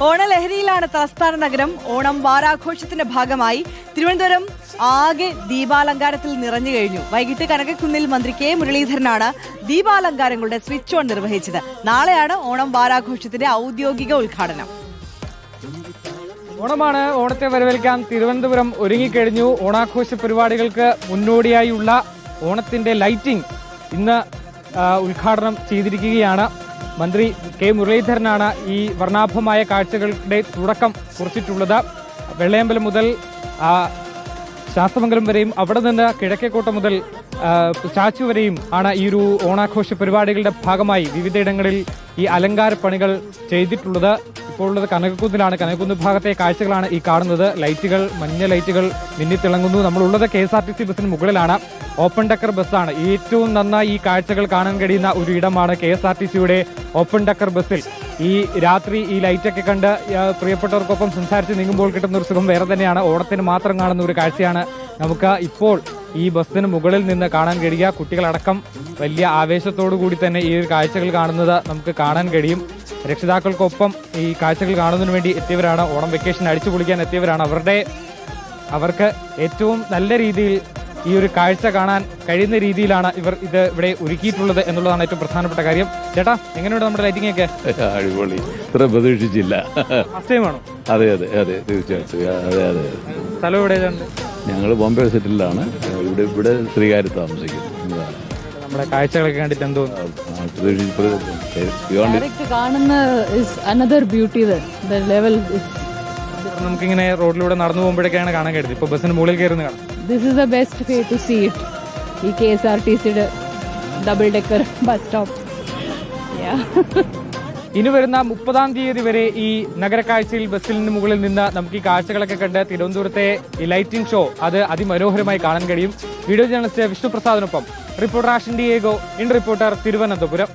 ഓണലഹരിയിലാണ് തലസ്ഥാന നഗരം. ഓണം വാരാഘോഷത്തിന്റെ ഭാഗമായി തിരുവനന്തപുരം ആകെ ദീപാലങ്കാരത്തിൽ നിറഞ്ഞു കഴിഞ്ഞു. വൈകിട്ട് കനകക്കുന്നിൽ മന്ത്രി കെ മുരളീധരനാണ് ദീപാലങ്കാരങ്ങളുടെ സ്വിച്ച് ഓൺ നിർവഹിച്ചത്. നാളെയാണ് ഓണം വാരാഘോഷത്തിന്റെ ഔദ്യോഗിക ഉദ്ഘാടനം. ഓണമാണ്. ഓണത്തെ വരവേൽക്കാൻ തിരുവനന്തപുരം ഒരുങ്ങിക്കഴിഞ്ഞു. ഓണാഘോഷ പരിപാടികൾക്ക് മുന്നോടിയായുള്ള ഓണത്തിന്റെ ലൈറ്റിംഗ് ഇന്ന് ഉദ്ഘാടനം ചെയ്തിരിക്കുകയാണ്. മന്ത്രി കെ മുരളീധരനാണ് ഈ വർണ്ണാഭമായ കാഴ്ചകളുടെ തുടക്കം കുറിച്ചിട്ടുള്ളത്. വെള്ളയമ്പലം മുതൽ ശാസ്തമംഗലം വരെയും അവിടെ നിന്ന് കിഴക്കേക്കോട്ട മുതൽ സ്റ്റാച്ചു വരെയും ആണ് ഈ ഒരു ഓണാഘോഷ പരിപാടികളുടെ ഭാഗമായി വിവിധയിടങ്ങളിൽ ഈ അലങ്കാര പണികൾ ചെയ്തിട്ടുള്ളത്. ഇപ്പോൾ ഉള്ളത് കനകക്കുന്നിലാണ്. കനകക്കുന്ന് ഭാഗത്തെ കാഴ്ചകളാണ് ഈ കാണുന്നത്. ലൈറ്റുകൾ, മഞ്ഞ ലൈറ്റുകൾ മിന്നിത്തിളങ്ങുന്നു. നമ്മളുള്ളത് KSRTC ബസ്സിന് മുകളിലാണ്. ഓപ്പൺ ഡെക്കർ ബസ്സാണ്. ഏറ്റവും നന്നായി ഈ കാഴ്ചകൾ കാണാൻ കഴിയുന്ന ഒരു ഇടമാണ് KSRTCയുടെ ഓപ്പൺ ഡെക്കർ ബസ്സിൽ. ഈ രാത്രി ഈ ലൈറ്റൊക്കെ കണ്ട് പ്രിയപ്പെട്ടവർക്കൊപ്പം സംസാരിച്ച് നീങ്ങുമ്പോൾ കിട്ടുന്ന ഒരു സുഖം വേറെ തന്നെയാണ്. ഓണത്തിന് മാത്രം കാണുന്ന ഒരു കാഴ്ചയാണ് നമുക്ക് ഇപ്പോൾ ഈ ബസ്സിന് മുകളിൽ നിന്ന് കാണാൻ കഴിയുക. കുട്ടികളടക്കം വലിയ ആവേശത്തോടു കൂടി തന്നെ ഈ ഒരു കാഴ്ചകൾ കാണുന്നത് നമുക്ക് കാണാൻ കഴിയും. രക്ഷിതാക്കൾക്കൊപ്പം ഈ കാഴ്ചകൾ കാണുന്നതിന് വേണ്ടി എത്തിയവരാണ്. ഓണം വെക്കേഷൻ അടിച്ചു പൊളിക്കാൻ എത്തിയവരാണ്. അവർക്ക് ഏറ്റവും നല്ല രീതിയിൽ ഈ ഒരു കാഴ്ച കാണാൻ കഴിയുന്ന രീതിയിലാണ് ഇവർ ഇത് ഇവിടെ ഒരുക്കിയിട്ടുള്ളത് എന്നുള്ളതാണ് ഏറ്റവും പ്രധാനപ്പെട്ട കാര്യം. ചേട്ടാ, എങ്ങനെയുണ്ട് നമ്മുടെ ലൈറ്റിംഗ് ഒക്കെ? അടിപൊളി. ഇത്ര പ്രതീക്ഷിച്ചില്ല. ഫസ്റ്റ് ടൈം ആണോ? അതെ അതെ അതെ, തീർച്ചയായിട്ടും. അതെ അതെ. സ്ഥലം എവിടെയാണ്? ഞങ്ങൾ ബോംബെ സെറ്റിലാണ്. ഇവിടെ ശ്രീകാര്യത്ത് താമസിക്കുന്നു. നമ്മുടെ കാഴ്ചകളൊക്കെ കണ്ടിട്ട് എന്തോ നമുക്കിങ്ങനെ റോഡിലൂടെ നടന്നു പോകുമ്പോഴൊക്കെയാണ് കാണാൻ കഴിയുന്നത്. ഇപ്പൊ ബസ്സിന് മുകളിൽ കയറുന്ന കാണാം. This is the best way to see it. ഈ KSRTCയുടെ ഡബിൾ ഡെക്കർ ബസ് സ്റ്റോപ്പ്. ഇനി വരുന്ന 30-ാം തീയതി വരെ ഈ നഗരക്കാഴ്ചയിൽ ബസ്സിന് മുകളിൽ നിന്ന് നമുക്ക് ഈ കാഴ്ചകളൊക്കെ കണ്ട് തിരുവനന്തപുരത്തെ ഈ ലൈറ്റിംഗ് ഷോ അത് അതിമനോഹരമായി കാണാൻ കഴിയും. വീഡിയോ ജേർണലിസ്റ്റ് വിഷ്ണുപ്രസാദിനൊപ്പം reporter Ashin Diego, in Reporter, Thiruvananthapuram.